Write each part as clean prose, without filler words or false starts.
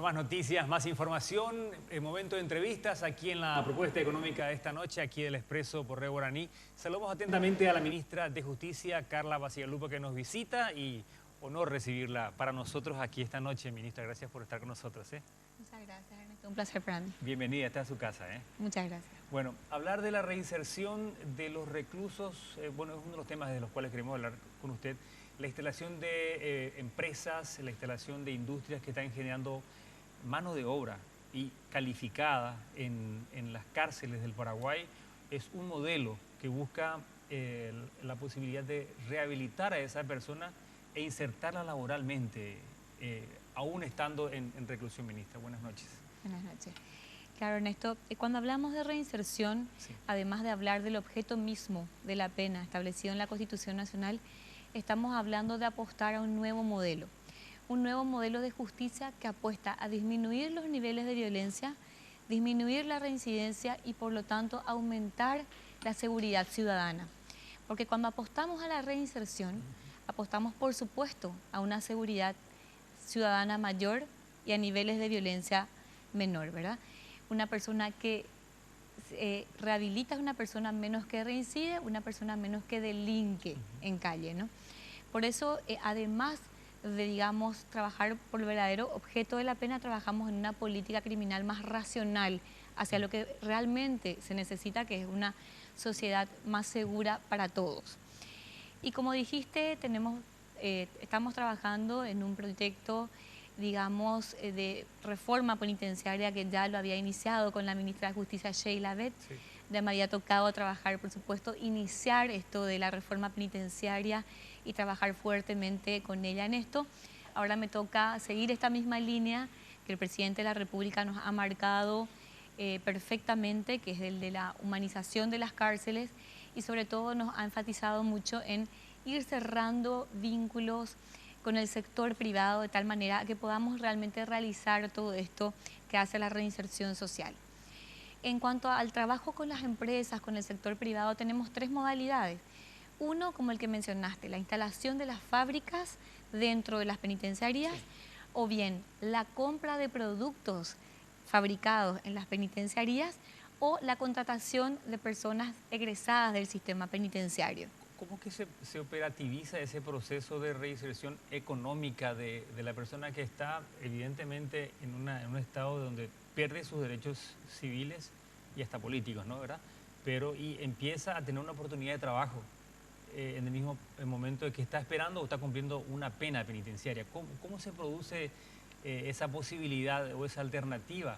más noticias, más información, momento de entrevistas aquí en la propuesta económica de esta noche, aquí del Expreso por Red Guaraní. Saludamos atentamente a la ministra de Justicia, Carla Bacigalupo, que nos visita y honor recibirla para nosotros aquí esta noche, ministra. Gracias por estar con nosotros. Muchas gracias, Ernesto. Un placer para mí. Bienvenida, esta es su casa. Muchas gracias. Bueno, hablar de la reinserción de los reclusos, bueno, es uno de los temas de los cuales queremos hablar con usted. La instalación de empresas, la instalación de industrias que están generando mano de obra y calificada en las cárceles del Paraguay es un modelo que busca la posibilidad de rehabilitar a esa persona e insertarla laboralmente, aún estando en reclusión, ministra. Buenas noches. Buenas noches. Claro, Ernesto, cuando hablamos de reinserción, sí, además de hablar del objeto mismo de la pena establecido en la Constitución Nacional, estamos hablando de apostar a un nuevo modelo de justicia que apuesta a disminuir los niveles de violencia, disminuir la reincidencia y por lo tanto aumentar la seguridad ciudadana. Porque cuando apostamos a la reinserción, apostamos por supuesto a una seguridad ciudadana mayor y a niveles de violencia menor, ¿verdad? Una persona que rehabilita es una persona menos que reincide, una persona menos que delinque en calle, ¿no? Por eso, además de, digamos, trabajar por el verdadero objeto de la pena, trabajamos en una política criminal más racional hacia lo que realmente se necesita, que es una sociedad más segura para todos. Y como dijiste, estamos trabajando en un proyecto, digamos, de reforma penitenciaria que ya lo había iniciado con la ministra de Justicia, Sheila Bet. Sí. Ya me había tocado trabajar, por supuesto, iniciar esto de la reforma penitenciaria y trabajar fuertemente con ella en esto. Ahora me toca seguir esta misma línea que el presidente de la República nos ha marcado perfectamente, que es el de la humanización de las cárceles, y sobre todo nos ha enfatizado mucho en ir cerrando vínculos con el sector privado de tal manera que podamos realmente realizar todo esto que hace la reinserción social. En cuanto al trabajo con las empresas, con el sector privado, tenemos tres modalidades. Uno, como el que mencionaste, la instalación de las fábricas dentro de las penitenciarías, sí, o bien la compra de productos fabricados en las penitenciarías o la contratación de personas egresadas del sistema penitenciario. ¿Cómo que se operativiza ese proceso de reinserción económica de la persona que está evidentemente en un estado donde pierde sus derechos civiles y hasta políticos, ¿no? ¿Verdad? Pero y empieza a tener una oportunidad de trabajo en el mismo momento de que está esperando o está cumpliendo una pena penitenciaria? ¿Cómo se produce esa posibilidad o esa alternativa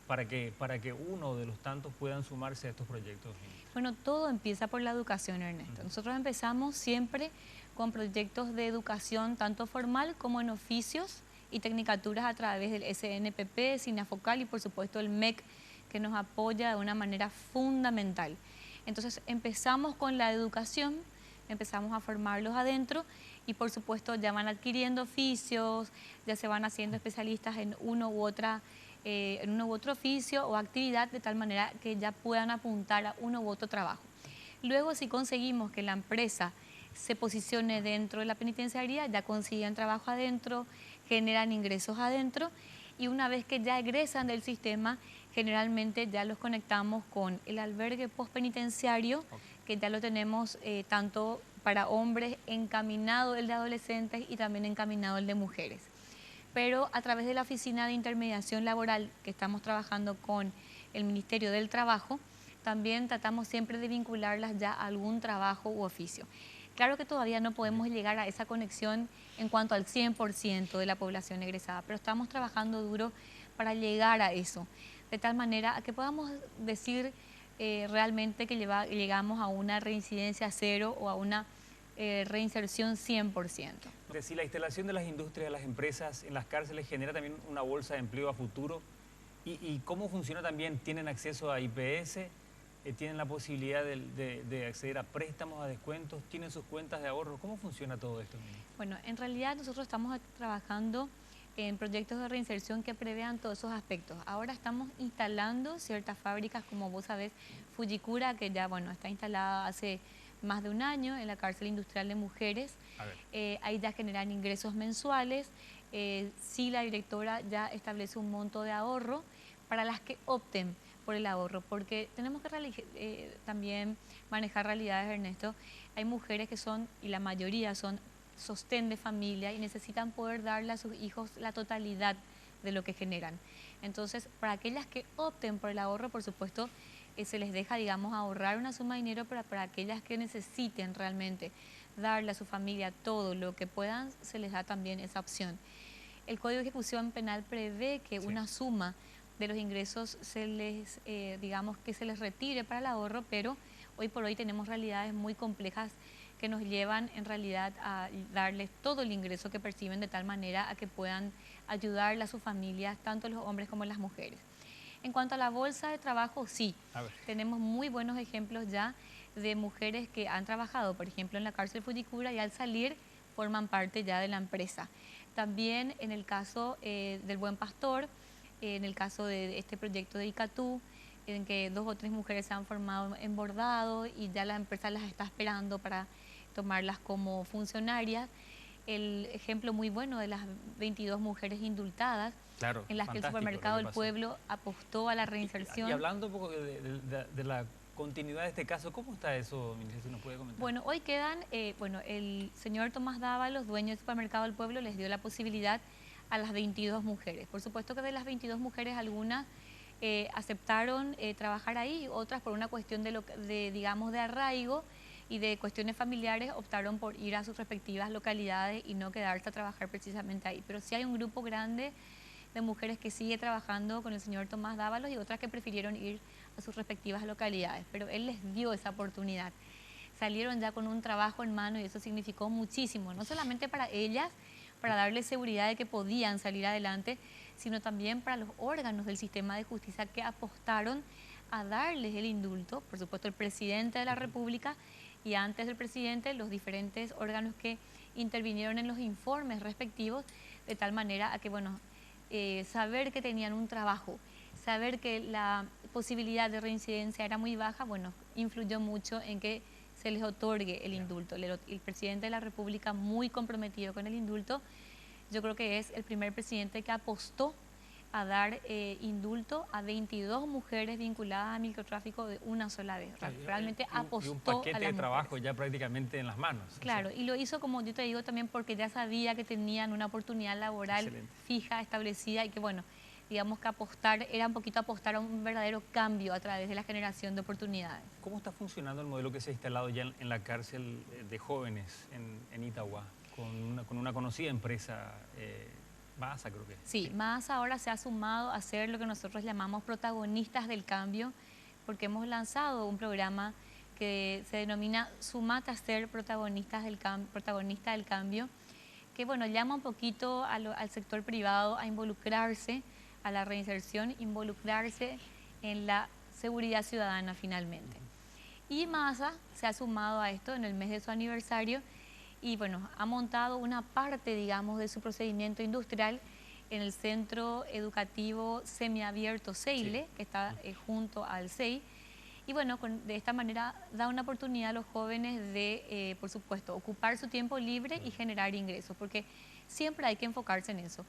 para que uno de los tantos puedan sumarse a estos proyectos? Bueno, todo empieza por la educación, Ernesto. Nosotros empezamos siempre con proyectos de educación, tanto formal como en oficios y tecnicaturas a través del SNPP, SINAFOCAL y por supuesto el MEC, que nos apoya de una manera fundamental. Entonces empezamos con la educación, empezamos a formarlos adentro y por supuesto ya van adquiriendo oficios, ya se van haciendo especialistas en uno u otro oficio o actividad de tal manera que ya puedan apuntar a uno u otro trabajo. Luego, si conseguimos que la empresa se posicione dentro de la penitenciaría, ya consiguen trabajo adentro, generan ingresos adentro y una vez que ya egresan del sistema, generalmente ya los conectamos con el albergue postpenitenciario, que ya lo tenemos tanto para hombres encaminado el de adolescentes y también encaminado el de mujeres. Pero a través de la Oficina de Intermediación Laboral que estamos trabajando con el Ministerio del Trabajo, también tratamos siempre de vincularlas ya a algún trabajo u oficio. Claro que todavía no podemos llegar a esa conexión en cuanto al 100% de la población egresada, pero estamos trabajando duro para llegar a eso, de tal manera a que podamos decir realmente que llegamos a una reincidencia cero o a una reinserción 100%. Si la instalación de las industrias, de las empresas en las cárceles genera también una bolsa de empleo a futuro, ¿y cómo funciona también? ¿Tienen acceso a IPS? ¿Tienen la posibilidad de acceder a préstamos, a descuentos? ¿Tienen sus cuentas de ahorro? ¿Cómo funciona todo esto? Bueno, en realidad nosotros estamos trabajando en proyectos de reinserción que prevean todos esos aspectos. Ahora estamos instalando ciertas fábricas, como vos sabés, Fujikura, que ya está instalada hace más de un año en la cárcel industrial de mujeres. Ahí ya generan ingresos mensuales sí la directora ya establece un monto de ahorro para las que opten por el ahorro, porque tenemos que también manejar realidades, Ernesto. Hay mujeres que son, y la mayoría son, sostén de familia y necesitan poder darle a sus hijos la totalidad de lo que generan. Entonces, para aquellas que opten por el ahorro, por supuesto, se les deja, digamos, ahorrar una suma de dinero, pero para aquellas que necesiten realmente darle a su familia todo lo que puedan, se les da también esa opción. El Código de Ejecución Penal prevé que una suma de los ingresos se les, digamos, que se les retire para el ahorro, pero hoy por hoy tenemos realidades muy complejas que nos llevan en realidad a darles todo el ingreso que perciben de tal manera a que puedan ayudarle a sus familias, tanto los hombres como las mujeres. En cuanto a la bolsa de trabajo, sí, tenemos muy buenos ejemplos ya de mujeres que han trabajado, por ejemplo, en la cárcel Fulicura y al salir forman parte ya de la empresa. También en el caso del Buen Pastor, en el caso de este proyecto de Icatú, en que 2 o 3 mujeres se han formado en bordado y ya la empresa las está esperando para tomarlas como funcionarias. El ejemplo muy bueno de las 22 mujeres indultadas, claro, en las que el Supermercado del Pueblo apostó a la reinserción. Y hablando un poco de la continuidad de este caso, ¿cómo está eso, ministra, si nos puede comentar? Bueno, hoy quedan, el señor Tomás Dávalos, dueño del Supermercado del Pueblo, les dio la posibilidad a las 22 mujeres. Por supuesto que de las 22 mujeres, algunas aceptaron trabajar ahí, otras por una cuestión digamos, de arraigo y de cuestiones familiares optaron por ir a sus respectivas localidades y no quedarse a trabajar precisamente ahí. Pero sí hay un grupo grande de mujeres que sigue trabajando con el señor Tomás Dávalos y otras que prefirieron ir a sus respectivas localidades, pero él les dio esa oportunidad. Salieron ya con un trabajo en mano y eso significó muchísimo, no solamente para ellas, para darles seguridad de que podían salir adelante, sino también para los órganos del sistema de justicia que apostaron a darles el indulto, por supuesto el presidente de la República y antes del presidente los diferentes órganos que intervinieron en los informes respectivos, de tal manera a que, bueno, saber que tenían un trabajo, saber que la posibilidad de reincidencia era muy baja, bueno, influyó mucho en que se les otorgue el indulto. El presidente de la República, muy comprometido con el indulto, yo creo que es el primer presidente que apostó a dar indulto a 22 mujeres vinculadas a microtráfico de una sola vez. Realmente apostó y un paquete a las de trabajo mujeres. ya prácticamente en las manos. Claro, y lo hizo, como yo te digo, también porque ya sabía que tenían una oportunidad laboral fija, establecida y que, bueno, digamos que apostar, era un poquito apostar a un verdadero cambio a través de la generación de oportunidades. ¿Cómo está funcionando el modelo que se ha instalado ya en la cárcel de jóvenes en Itagua, con una conocida empresa, Masa, creo que? Sí, Masa ahora se ha sumado a ser lo que nosotros llamamos protagonistas del cambio, porque hemos lanzado un programa que se denomina Sumate a ser protagonista del cambio, que, bueno, llama un poquito al sector privado a involucrarse a la reinserción, involucrarse en la seguridad ciudadana finalmente. Y Masa se ha sumado a esto en el mes de su aniversario y, bueno, ha montado una parte, digamos, de su procedimiento industrial en el Centro Educativo Semiabierto Seile, que está junto al CEI. Y, bueno, de esta manera da una oportunidad a los jóvenes de, por supuesto, ocupar su tiempo libre y generar ingresos, porque siempre hay que enfocarse en eso.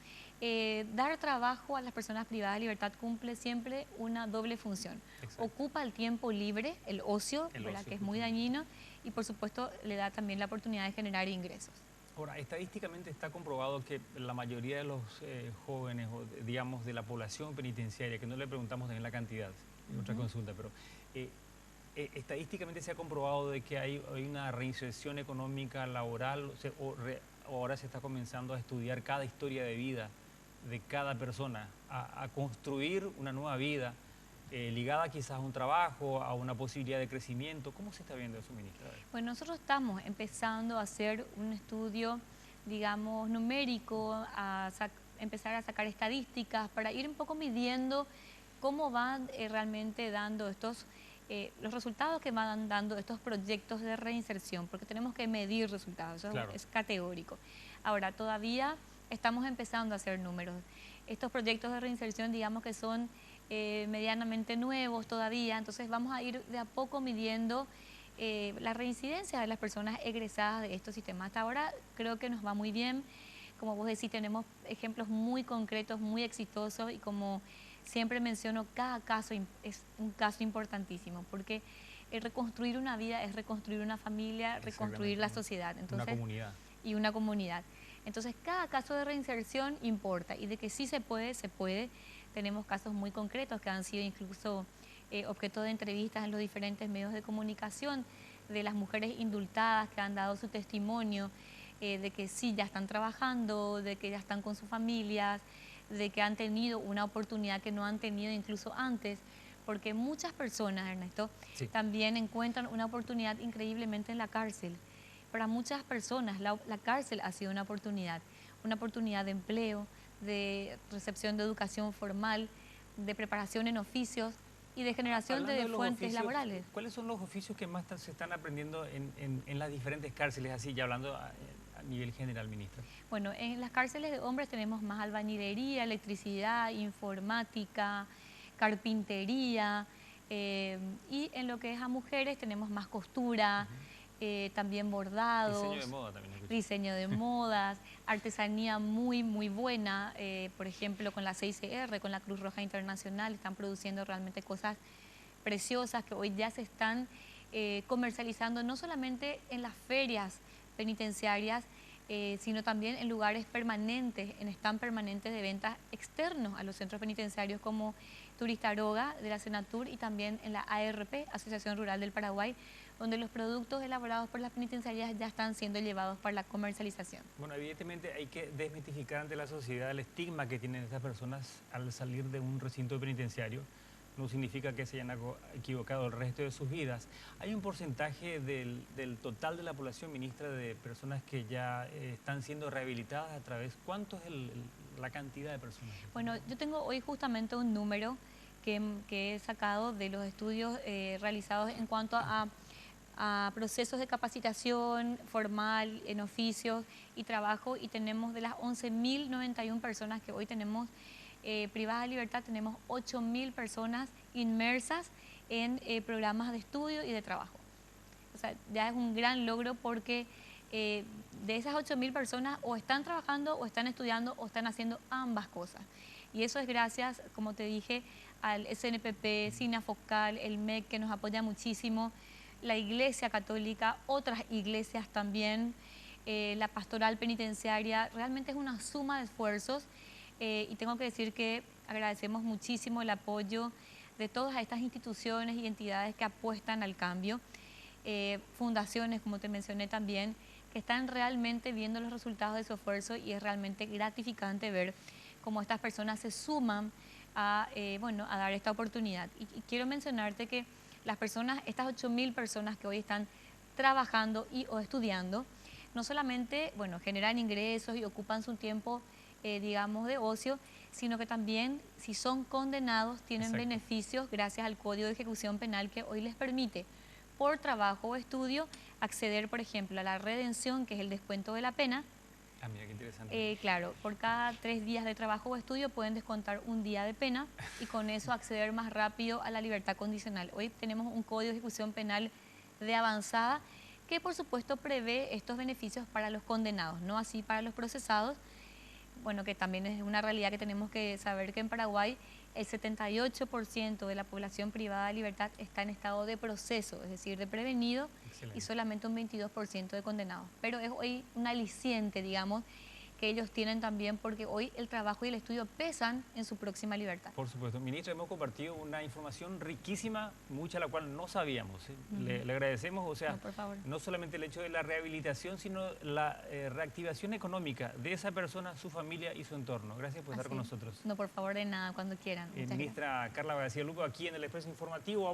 Dar trabajo a las personas privadas de libertad cumple siempre una doble función. Exacto. Ocupa el tiempo libre, el ocio, que es muy dañino, y por supuesto le da también la oportunidad de generar ingresos. Ahora, estadísticamente está comprobado que la mayoría de los jóvenes, o digamos de la población penitenciaria, que no le preguntamos también la cantidad, en otra consulta, pero estadísticamente se ha comprobado de que hay una reinserción económica, laboral, ahora se está comenzando a estudiar cada historia de vida de cada persona, a construir una nueva vida ligada quizás a un trabajo, a una posibilidad de crecimiento. ¿Cómo se está viendo eso, ministra? Bueno, nosotros estamos empezando a hacer un estudio, digamos, numérico, empezar a sacar estadísticas para ir un poco midiendo cómo van realmente dando los resultados que van dando estos proyectos de reinserción, porque tenemos que medir resultados, eso claro, es categórico. Ahora, todavía estamos empezando a hacer números. Estos proyectos de reinserción, digamos que son medianamente nuevos todavía, entonces vamos a ir de a poco midiendo la reincidencia de las personas egresadas de estos sistemas. Hasta ahora creo que nos va muy bien. como vos decís, tenemos ejemplos muy concretos, muy exitosos y como siempre menciono, cada caso es un caso importantísimo porque reconstruir una vida es reconstruir una familia, reconstruir la sociedad. Entonces, una comunidad. Y una comunidad. Entonces, cada caso de reinserción importa y de que sí se puede, se puede. Tenemos casos muy concretos que han sido incluso objeto de entrevistas en los diferentes medios de comunicación, de las mujeres indultadas que han dado su testimonio, de que sí, ya están trabajando, de que ya están con sus familias, de que han tenido una oportunidad que no han tenido incluso antes, porque muchas personas, Ernesto, Sí. también encuentran una oportunidad increíblemente en la cárcel. Para muchas personas la cárcel ha sido una oportunidad de empleo, de recepción de educación formal, de preparación en oficios y de generación Hablando de fuentes oficios, laborales. ¿cuáles son los oficios que más se están aprendiendo en las diferentes cárceles, así ya hablando a nivel general, ministra? Bueno, en las cárceles de hombres tenemos más albañilería, electricidad, informática, carpintería, y en lo que es a mujeres tenemos más costura, también bordados. Diseño de moda también. Diseño de modas, artesanía muy, muy buena, por ejemplo, con la CICR, con la Cruz Roja Internacional, están produciendo realmente cosas preciosas que hoy ya se están comercializando, no solamente en las ferias penitenciarias, sino también en lugares permanentes, en stand permanentes de ventas externos a los centros penitenciarios como Turistaroga de la Senatur y también en la ARP, Asociación Rural del Paraguay, donde los productos elaborados por las penitenciarias ya están siendo llevados para la comercialización. Bueno, evidentemente hay que desmitificar ante la sociedad el estigma que tienen estas personas al salir de un recinto penitenciario. No significa que se hayan equivocado el resto de sus vidas. Hay un porcentaje del total de la población, ministra, de personas que ya están siendo rehabilitadas a través. ¿Cuánto es la cantidad de personas? Bueno, yo tengo hoy justamente un número que he sacado de los estudios realizados en cuanto a procesos de capacitación formal, en oficios y trabajo, y tenemos de las 11.091 personas que hoy tenemos privadas de libertad, tenemos 8.000 personas inmersas en programas de estudio y de trabajo. O sea, ya es un gran logro porque de esas 8.000 personas o están trabajando o están estudiando o están haciendo ambas cosas. Y eso es gracias, como te dije, al SNPP, SINAFOCAL, el MEC, que nos apoya muchísimo, la Iglesia Católica, otras iglesias también, la pastoral penitenciaria. Realmente es una suma de esfuerzos y tengo que decir que agradecemos muchísimo el apoyo de todas estas instituciones y entidades que apuestan al cambio, fundaciones, como te mencioné también, que están realmente viendo los resultados de su esfuerzo, y es realmente gratificante ver cómo estas personas se suman a dar esta oportunidad. Y quiero mencionarte que las personas, estas 8.000 personas que hoy están trabajando o estudiando, no solamente generan ingresos y ocupan su tiempo, digamos, de ocio, sino que también, si son condenados, tienen beneficios gracias al Código de Ejecución Penal, que hoy les permite, por trabajo o estudio, acceder, por ejemplo, a la redención, que es el descuento de la pena. Ah, mira, qué interesante. Claro, por cada 3 días de trabajo o estudio pueden descontar un día de pena y con eso acceder más rápido a la libertad condicional. Hoy tenemos un Código de Ejecución Penal de avanzada que, por supuesto, prevé estos beneficios para los condenados, no así para los procesados. Bueno, que también es una realidad que tenemos que saber, que en Paraguay el 78% de la población privada de libertad está en estado de proceso, es decir, de prevenido. Excelente. Y solamente un 22% de condenados. Pero es hoy un aliciente, digamos, que ellos tienen también, porque hoy el trabajo y el estudio pesan en su próxima libertad. Por supuesto. Ministra, hemos compartido una información riquísima, mucha la cual no sabíamos. Le agradecemos, o sea, no, por favor, no solamente el hecho de la rehabilitación, sino la reactivación económica de esa persona, su familia y su entorno. Gracias por estar con nosotros. No, por favor, de nada, cuando quieran. Ministra Carla García Luco, aquí en el Expreso Informativo.